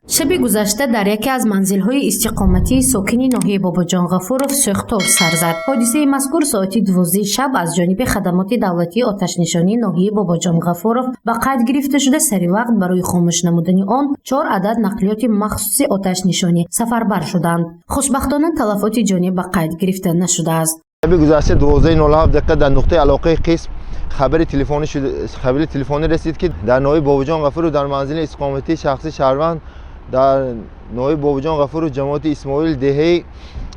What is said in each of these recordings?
شب گذشته در یکی از منزل‌های استقامتی ساکنی ناحیه باباجان غفورов سوختار سر زد. حادثه مذکور ساعت 12 شب از جانب خدمات دولتی آتش‌نشانی ناحیه باباجان غفورov به قید گرفته شده. سری وقت برای خاموش نمودن آن 4 عدد نقلیات مخصوص آتش‌نشانی سفربر شدند. خوشبختانه تلفات جانی به قید گرفته نشده است. شب گذشته 12:07 دقیقه در نقطه علاقه قسم خبر تلفنی رسید که در ناحیه باباجان غفورov در منزل استقامتی شخصی شهروند در ناحیه باباجان غفورov جماعت اسماعیل دهه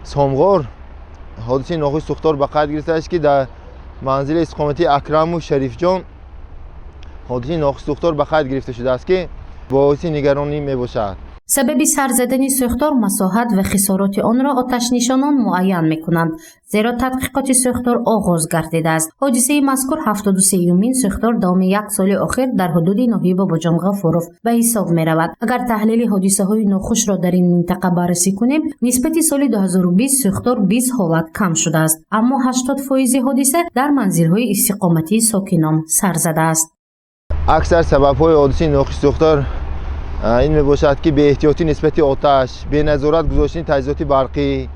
سامغار حادثه ناخوش سوختار به قید گرفته است که در منزل استقامتی اکرم و شریف جان حادثه ناخوش سوختار به قید گرفته شده است که باعث نگرانی میباشد. سبب سرزدن سوختار مساحت و خسارات آن را آتش‌نشانان معین می‌کنند، زیرا تحقیقات سوختار آغاز گردیده است. حادثه مذکور 73مین سوختار دام یک سال اخیر در حدود ناحیه باباجان غفورov به حساب می‌رود. اگر تحلیل حادثه‌های ناخوش را در این منطقه بررسی کنیم، نسبت سال 2020 سوختار 20 حالت کم شده است، اما 80% حادثه در منزل‌های استقامتی ساکنان سر زده است. اکثر سبب‌های حادثه ناخوش سوختار این می باشد که به احتیاطی نسبت آتش، به نظارت گذاشتن تجهیزات برقی،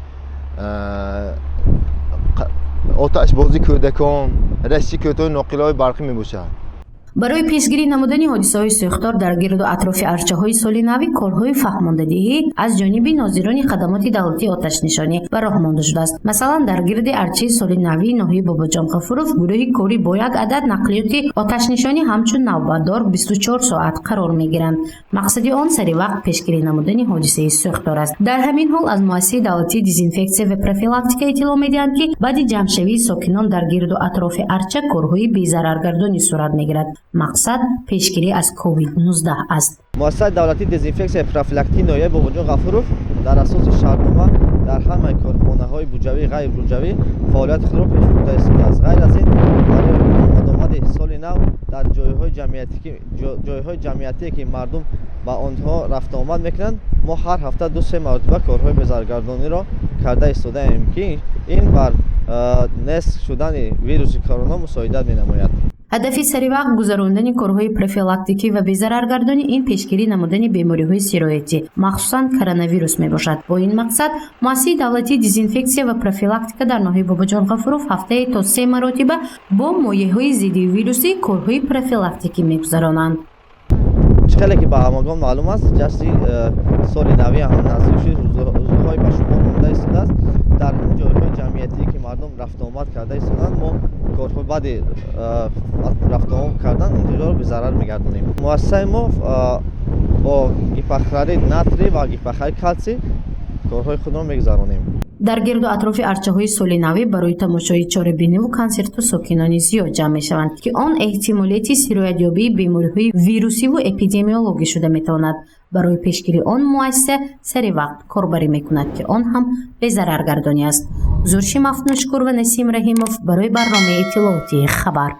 آتش بازی کودکان، رشته کوتاه ناقله‌های برقی می باشد. برای پیشگیری نمودن حادثه‌های سوختار در گرد و اطراف ارچه‌های سال نو، کارهای فهماندهی از جانب ناظران خدمات دولتی آتش‌نشانی به راه مانده شده است. مثلا در گرد ارچه سال نو ناحیه باباجان غفورov گروه کاری با یک عدد نقلیات آتش‌نشانی همچون نوبتدار 24 ساعت قرار می‌گیرند. مقصد آن سری وقت پیشگیری نمودن حادثه سوختار است. در همین حال از مؤسسه دولتی دزینفکسیا و پروفیلاکتیک اطلاع می‌دهند که بعد جمع‌شوی ساکنان در گرد و اطراف ارچه کارهای بی‌ضررگردانی صورت می‌گیرد. مقصد پیشگیری از کووید 19 است. مؤسسه دولتی دزینفکسیا و پروفیلاکتیک ناحیه باباجان غفورov در اساس شرطنامه در همه کارخانه‌های بودجوی غیر بودجوی فعالیت خود را پیش برده است. غیر از این برای آمد سال نو در جایهای جمعیتی که مردم با آنها رفت آمد میکنند، ما هر هفته 2-3 مرتبه کارهای بازرگردانی را کرده ایستاده‌ایم که این بر نصف شدن ویروس کرونا مساعدت می‌نماید. هدف سری وقت گذراندن کارهای پروفیلاکتیکی و بی‌ضررگردانی این پیشگیری نمودن بیماری‌های سرایتی، مخصوصاً کرونا ویروس میباشد. با این مقصد مؤسسه دولتی دزینفکسیا و پروفیلاکتیک در ناحیه باباجان غفورov هفته تا 3 مرتبه با مایع‌های ضد ویروسی کارهای پروفیلاکتیکی میگذرانند. چقدر که به همگان معلوم است، جشن سال نوی هم نزدیک شد، روزهای به شمار مانده ایستاده است. در جایهای جمعیتی که مردم رفت آمد کرده ایستادند، ما کارهای بعد رفت آمد کردن اینجا رو به ضرر میگردانیم. مؤسسه ما با گیپخلورید ناتری و گیپخلورید کلسی کارهای خود را میگذرانیم. در گرد و اطراف ارچه‌های سال نو برای تماشای چاره‌بینی و کنسرت ساکنان زیاد جمع می‌شوند که آن احتمالاتی سرایت‌یابی بیماری‌های ویروسی و اپیدمیولوژی شده می‌تواند. برای پیشگیری آن مؤسسه سری وقت کاربری می‌کند که آن هم بی‌ضررگردانی است. زورشی مفنوشکور و نسیم رحیموف برای برنامه اطلاعاتی خبر.